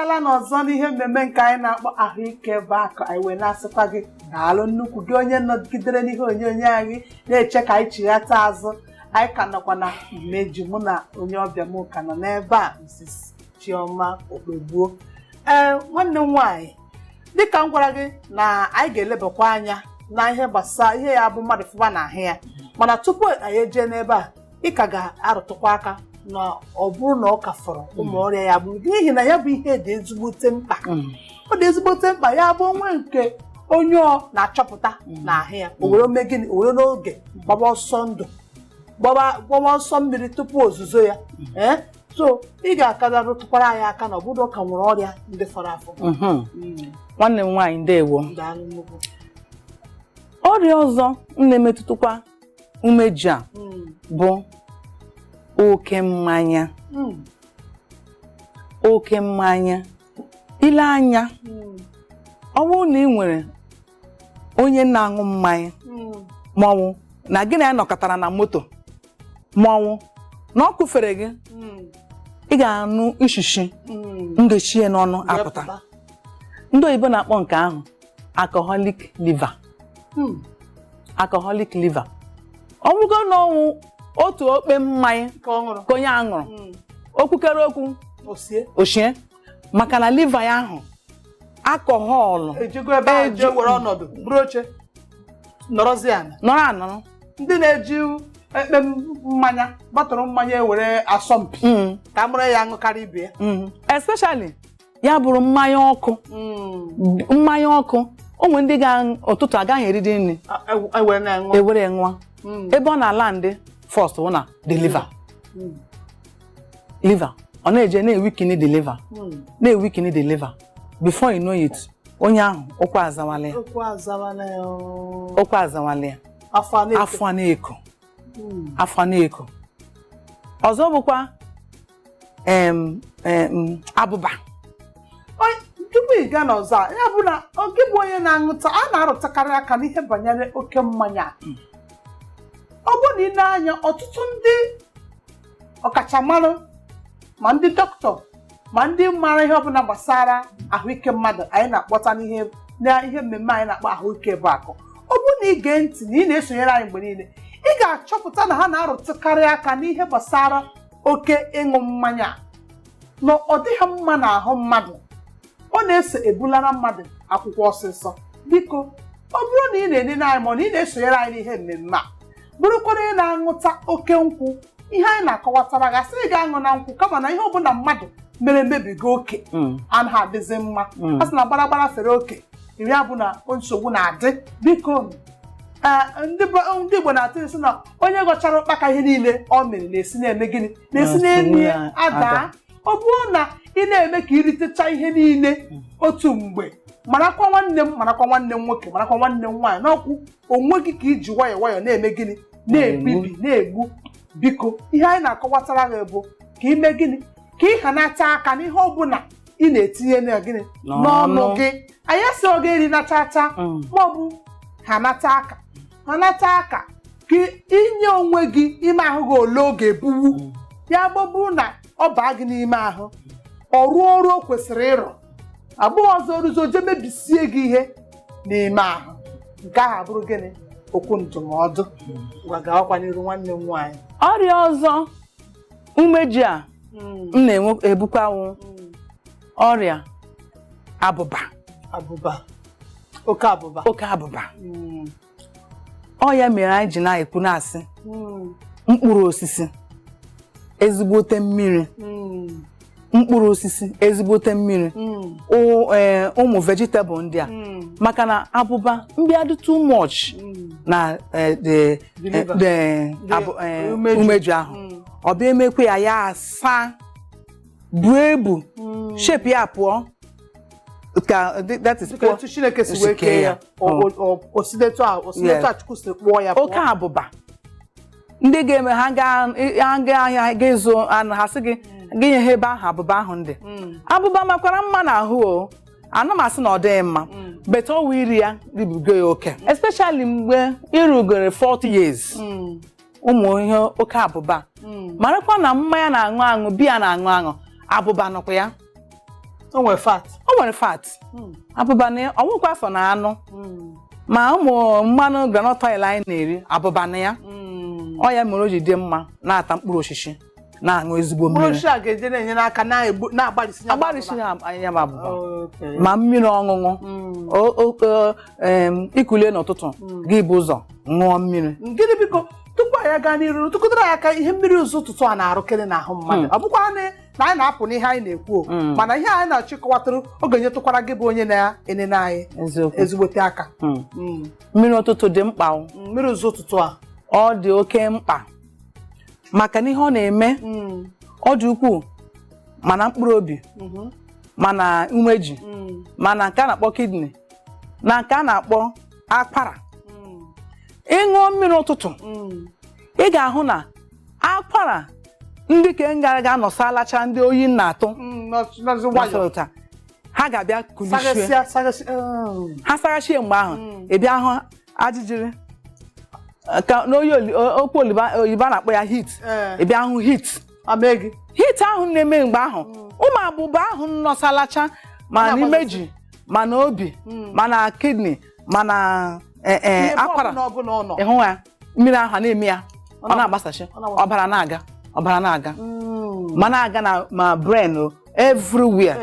bịakwatala n'ọzọ n'ihe mmemme nke anyị na-akpọ ahụike bụ akụ. Anyị wee na-asịkwa gị daalụ nnukwu gị onye nọgidere n'ihe onyonyo anyị na-eche ka anyị chighata azụ. Anyị ka nọkwa na mmeju, mụ na onye ọbịa m ka nọ n'ebe a, Mrs. Chioma Okpegbuo. Nwanne m nwaanyị, dịka m gwara gị na anyị ga-elebakwa anya na ihe gbasara ihe ya bụ mmadụ fụba na ahụ ya, mana tupu anyị eje n'ebe a, ị ka ga-arụtụkwa aka na ọ bụrụ na ọ ka fọrọ ụmụ ọrịa ya bụ n'ihi na ya bụ ihe dị ezigbote mkpa. Ọ dị ezigbote mkpa ya bụ onwe nke onye ọ na-achọpụta na ahụ ya, o were ome gịnị, o were n'oge gbaba ọsọ ndụ, gbaba ọsọ mmiri tupu ozuzo ya. So ị ga-akada rụtụkwara anyị aka na ọ bụrụ ka nwere ọrịa ndị fọrọ afọ. Nwanne m nwaanyị ndewo. Daalụ nnukwu. Ọrịa ọzọ na-emetụtụkwa umeji a bụ oke mmanya. Oke mmanya, ile anya ọ bụrụ na ị nwere onye na-aṅụ mmanya maọbụ na gị na ya nọkọtara na moto maọbụ na ọ kụfere gị, ị ga-anụ ishishi ngechi n'ọnụ apụta. Ndị oyibo na-akpọ nke ahụ alcoholic liver. Alcoholic liver. Ọ bụgo na ọnwụ otu okpe mmanya ka onye a ṅụrụ, okwukere okwu oshie, maka na liver ya ahụ alcohol ejego ebe a je were ọnọdụ bụrụ oche nọrọ anọrọ. Ndị na-eji ekpe mmanya gbatụrụ mmanya ewere asọmpi ka mụrụ ya aṅụkarị ibe ya, especially ya bụrụ mmanya ọkụ. Mmanya ọkụ, ụmụ ndị ụtụtụ agaghị eridi nri ewere nwa ebe ọ na-ala ndị first wụ na the liver. Liver ọ na-eje na-ewikini the liver, na-ewikini the liver. Before you know it, onye ahụ ụkwa azawala ya, afọ na-eko. Ọzọ bụkwa abụba. Tupu ị gaa n'ọzọ a, ya bụ na oge bụ onye na-aṅụta, a na-arụtakarị aka n'ihe banyere oke mmanya. Ọ bụ na ị na-anya ọtụtụ ndị ọkachamara ma ndị dọkịta ma ndị mara ihe ọbụla gbasara ahụike mmadụ anyị na-akpọta n'ihe mmemme anyị na-akpọ ahụike bụ akụ. Ọ bụ na ị gee ntị na ị na-esonyere anyị mgbe niile, ị ga-achọpụta na ha na-arụtụkarị aka n'ihe gbasara oke ịṅụ mmanya, na ọ dịghị mma n'ahụ mmadụ. Ọ na-eso ebulara mmadụ akwụkwọ ọsịsọ. Biko, ọ bụrụ na ị na-enene anyị ma na ị na-esonyere anyị n'ihe mmemme a, bụrụkwara ị na-aṅụta oke nkwụ, ihe anyị na-akọwatara gasị ị ga-aṅụ na nkwụ, kama na ihe ọbụla mmadụ mere mmebigo oke anaghị adịzi mma. A sị na gbaragbara fere oke iri abụ na nsogbu na-adị. Biko, ndị Igbo na-atụ esi na onye gọchara ụkpaka ihe niile ọ mere na-esi na-eme gịnị, na-esi n'elu ada. Ọ bụrụ na ị na-eme ka iritecha ihe niile otu mgbe, marakwa nwanne m, marakwa nwanne m nwoke, marakwa nwanne m nwaanyị, n'ọkwụ onwe gị ka iji nwayọọ nwayọọ na-eme gịnị, na-ebibi, na-egbu. Biko, ihe anyị na-akọwatara gị bụ ka ime gịnị, ka ị hanata aka n'ihe ọbụla ị na-etinye na gịnị n'ọnụ gị. Anyị asị ọ ga-eri nachacha maọbụ hanata aka ka inye onwe gị ime ahụ gị ole oge ebuwu ya. Bụrụ na ọ baa gị n'ime ahụ, ọ rụọ ọrụ o kwesịrị ịrụ, abụghị ọzọ oruzo je mebisie gị ihe n'ime ahụ. Nke ahụ abụrụ gịnị, okwu ndụmọdụ. Gwagawakwanyeru nwanne m nwaanyị. Ọrịa ọzọ umeji a m na-ebukwanwu ọrịa abụba. Oke abụba. Ọ ya mere anyị ji na-ekwu na-asị mkpụrụ osisi ezigbote mmiri, mkpụrụ osisi ezigbote mmiri, ụmụ vegetable ndị a, maka na abụba mbịa dị too much na umeju ahụ, ọ bịa emekwe ya asa buo ebu, shape ya pụọ ka that is poor. Chineke si wee kee ya osidetu a Chukwu si kpụọ ya. Oke abụba, ndị ga-eme ha gaa ahịa ga-ezo anụ, ha sị gị nye ha ebe ahụ abụba ahụ ndị. Abụba makwara mma n'ahụ o, ana m asị na ọ dịghị mma, but ọ wụ iri ya ribugo ya oke, especially mgbe irugoro 40 years. Ụmụ ihe oke abụba marakwa na mmanya na-aṅụ biya na-aṅụ abụba nọkwa ya. O nwere fat. O nwere fat. Abụba na ya ọ nwekwa afọ na anụ. Ma ụmụ mmanụ groundnut oil anyị na-eri abụba na ya. Ọ ya mere o ji dị mma na-ata mkpụrụ osisi na-aṅụ ezigbo mmiri. Mkpụrụ osisi a ga-eje na-enye n'aka na-agbarịsị ya abụba. Ma mmiri ọṅụṅụ ikulie n'ụtụtụ gị bụ ụzọ ṅụọ mmiri. Gịnị biko tupu anyị gaa n'iru tụkọtara ya aka ihe mmiri ụzọ ụtụtụ a na-arụkere n'ahụ mmadụ. Ọ bụkwa na anyị na-apụ n'ihe anyị na-ekwu mana ihe anyị na-achịkọwatụrụ oge nyetụkwara gị bụ onye na-enene anyị ezigbote aka. Mmiri ụtụtụ dị mkpa. Mmiri ụzọ ụtụtụ a ọ dị oke mkpa maka na ihe ọ na-eme ọ dị ukwuu mana mkpụrụ obi mana umeji mana nke a na-akpọ kidney na nke a na-akpọ akwara. Ịṅụọ mmiri ụtụtụ ị ga-ahụ na akwara ndị ka ngara ga-anọsalacha ndị oyi na-atụ ha ga-abịa kulishie ha sagachie mgbe ahụ ịbịa hụ ajịjịrị ka n'oyi okwu oyibo na-akpọ ya heat ịbịa hụ heat ahụ na-eme mgbe ahụ ụmụ abụba ahụ nọsalacha ma n'imeji ma na obi ma na kidney ma na akwara ịhụ ya mmiri ahụ na-eme ya ọ na-agbasachi ọbara na-aga ma na-aga na ma brain everywhere.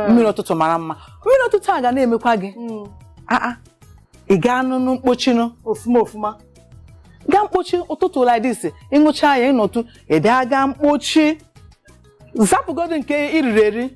Mmiri ụtụtụ mara mma. Mmiri ụtụtụ a ga na-emekwa gị ị gaa n'ụlọ mkpochinu ofuma gaa mkpochi ụtụtụ like this ịṅụcha ya ịnọtụ ede aga mkpochi zapụgodo nke iriri eri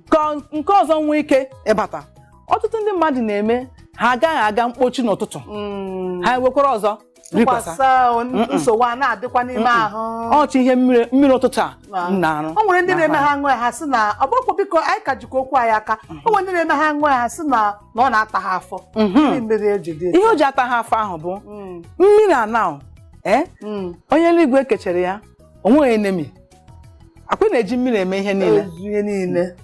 ka nke ọzọ nwee ike ịbata. Ọtụtụ ndị mmadụ na-eme ha agaghị aga mkpochi n'ụtụtụ ha enwekwara ọzọ nsogbu a na-adịkwa n'ime ahụ. Ọchị ihe mmiri ụtụtụ a na-arụ. O nwere ndị na-eme ha ṅụọ ha sị na ọgbakọ biko anyị ka jikọ okwu anyị aka. O nwere ndị na-eme ha ṅụọ ha sị na ọ na-ata ha afọ. Ihe o ji ata ha afọ ahụ bụ mmiri ana onye eluigwe kechere ya o nweghị enemi akwa na-eji mmiri eme ihe niile.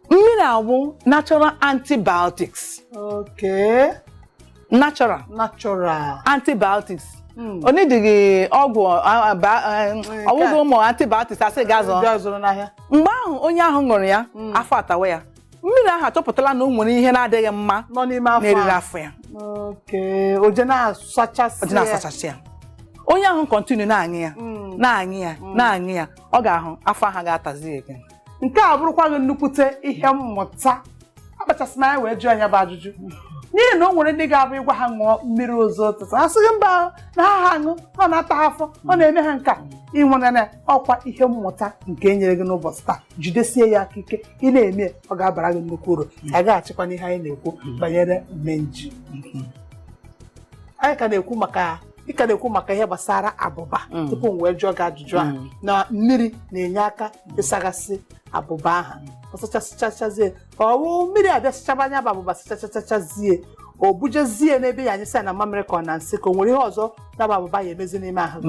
Mmiri awụ natural antibiotics. Natural antibiotics. Onye dịghị ọgwụ ọgwụgwọ ụmụ antibiotics asị gazọ n'ahịa. Mgbe ahụ onye ahụ ṅụrụ ya afọ atawa ya mmiri ahụ achọpụtala na o nwere ihe na-adịghị mma nọ n'ime afọ na-eriri afọ ya. Oje na-asachasị ya. Onye ahụ kọntinu na-aṅụ ya ọ ga-ahụ afọ ahụ ga-atazi eke. Nke a bụrụkwa gị nnukwute ihe mmụta akpachasị na anyị wee jụọ anya bụ ajụjụ n'ihi na o nwere ndị ga-abụ ịgwa ha ṅụọ mmiri ụzọ ụtụtụ ha sịghị mba na ha aṅụ ọ na-ata ha afọ ọ na-eme ha nka ịnwere na ọkwa ihe mmụta nke e nyere gị n'ụbọchị taa jidesie ya aka ike ị na-eme ọ ga-abara gị nnukwu uru. Anyị gaghachikwa n'ihe anyị na-ekwu banyere mmenji. Anyị ka na-ekwu maka ihe gbasara abụba tupu m wee jụọ gị ajụjụ a na mmiri na-enye aka ịsagasị abụba aha ọsachasịchachazie ọwụ mmiri abịa sịchaba anya bụ abụba sịchachachazie o bujezie n'ebe ya anyị sị na mamịrị ka ọ na nsị ka o nwere ihe ọzọ na bụ abụba ya emezi n'ime ahụ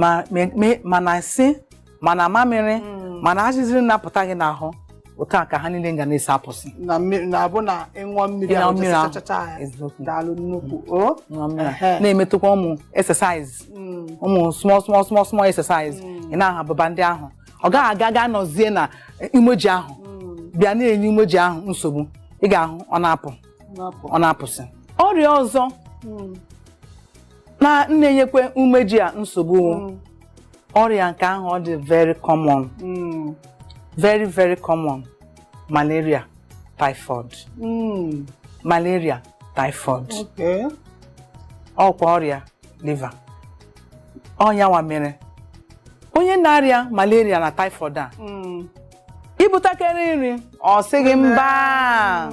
mana nsị mana mamịrị mana ajịjịrị na-apụta gị n'ahụ otu a ka ha niile ga na-esi apụsị na-abụ na ịṅụọ mmiri ahụ daalụ nnukwu na-emetụkwa ụmụ exercise ụmụ small exercise ị na-ahụ abụba ndị ahụ ọ gaghị aga nọzie na imoji ahụ bịa na-enye imoji ahụ nsogbu ị ga-ahụ ọ na-apụsị. Ọrịa ọzọ na-enyekwe umeji a nsogbu ọrịa nke ahụ ọ dị very common malaria typhoid ọkwa ọrịa liver. Ọnyanwa mere onye na-arịa malaria na typhoid a ibutakere nri ọ sịghị mba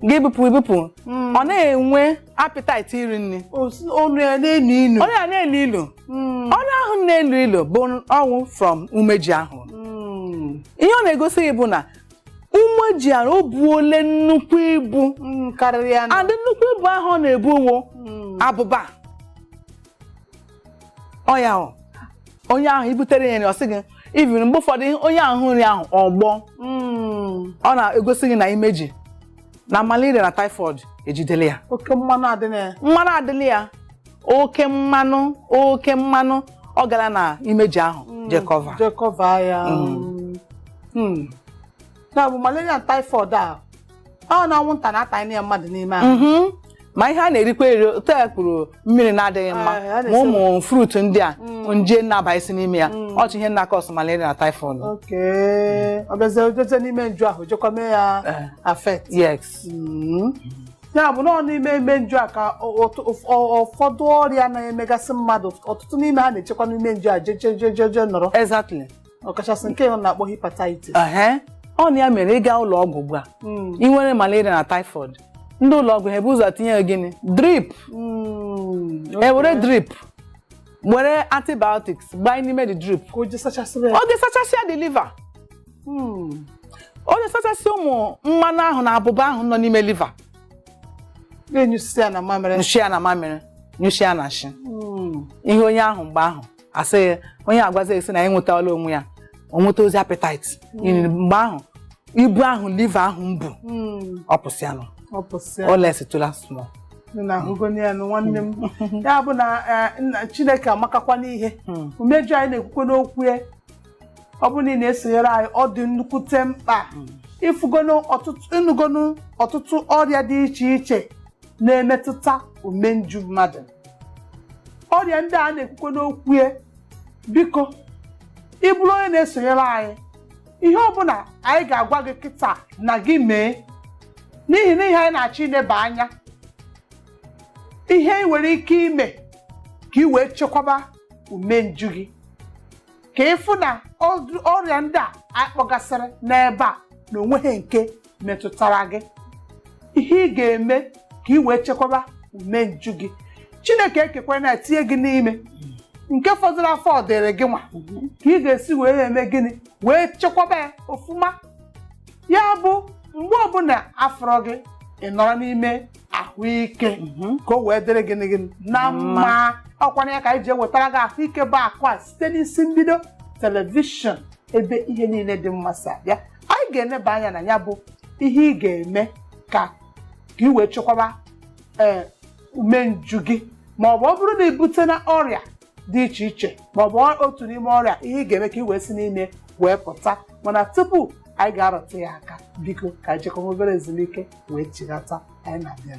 gị bupụ ọ na-enwe appetite iri nri ọnụ ya na-elu ilu ọnụ ahụ na-elu ilu bụ ọnwụ from umeji ahụ. Ihe ọ na-egosi gị bụ na umeji ahụ o buole nnukwu ibu karịrị ya adị nnukwu ibu ahụ ọ na-ebuwo abụba ọya onye ahụ ibutere ya nri ọ sị gị even mgbe ụfọdụ onye ahụ nri ahụ ọgbọ ọ na-egosi gị na imeji na malaria na typhoid ejidele ya. Oke mmanụ adịla ya oke mmanụ ọ gara na imeji ahụ jekọva ya. na bụ malaria na typhoid a ọ na anwụnta na-atanye ya mmadụ n'ime ahụ. Ma ihe a na-erikwa eri otu a kwuru mmiri na-adịghị mma ma ụmụ fruit ndị a nje na-abaghịsị n'ime ya ọchị ihe na-akọsụ malaria na typhoid. Ọ bịazie ojeje n'ime nju ahụ jekwa mee ya affect. Yes. Ya bụ na ọ n'ime ime nju a ka ụfọdụ ọrịa na-emegasị mmadụ ọtụtụ n'ime ha na-echekwa n'ime nju a jeje nọrọ. Exactly. Ọkachasị nke ọ na-akpọ hepatitis. Ọ na ya mere ịga ụlọ ọgwụ ugbu a ị nwere malaria na typhoid ndị ụlọ ọgwụ ha ebu ụzọ tinye gịnị drip. Ewere drip were antibiotics gbaa n'ime the drip ọ ga-esachasị the liver. Ọ ga-esachasị ụmụ mmanụ ahụ na abụba ahụ nọ n'ime liver. Nyụsịa ya na mamịrị. Nyụsịa ya na nshi. Ihe onye ahụ mgbe ahụ asị onye agwazi esi na enwetala onwe ya o nweta ozi appetite. Mgbe ahụ ibu ahụ liver ahụ mbụ ọpụsịanụ. O lesitụla small. Na ahụgoni nwanne m. Ya bụ na Chineke amakakwa n'ihe. Umeju anyị na-ekwukwe n'okwu ya. Ọ bụ na ị na-esonyere anyị ọ dị nnukwute mkpa ịnụgonu ọtụtụ ọrịa dị iche iche na-emetụta umenju mmadụ. Ọrịa ndị a na-ekwukwe n'okwu ya biko ị bụrụ onye na-esonyere anyị ihe ọbụla anyị ga-agwa gị kịta na gị mee n'ihi na ihe anyị na-achọ ileba anya ihe ị nwere ike ime ka ị wee chekwaba umenju gị ka ịfụ na ọrịa ndị a akpọgasịrị n'ebe a na onweghị nke metụtara gị. Ihe ị ga-eme ka ị wee chekwaba umenju gị Chineke ekekwe na etinye gị n'ime nke fọdụrụ afọ ọ dịrị gị nwa ka ị ga-esi wee eme gịnị wee chekwaba ya ọfụma. Ya bụ mgbe ọbụla afọrọ gị ị nọrọ n'ime ahụike ka o wee dịrị gịnị na mma. Ọkwana ya ka anyị ji ewetara gị ahụike bụ akụ a site n'isi mbido telivishọn ebe ihe niile dị mma si abịa. Anyị ga-eneba anya na ya bụ ihe ị ga-eme ka ị wee chekwaba umenju gị maọbụ ọ bụrụ na ibute na ọrịa dị iche iche maọbụ otu n'ime ọrịa ihe ị ga-eme ka ị wee si n'ime wee pụta. Mana tupu anyị ga-arọta ya aka biko ka anyị jekọba obere ezumike wee chigata anyị na-abịa.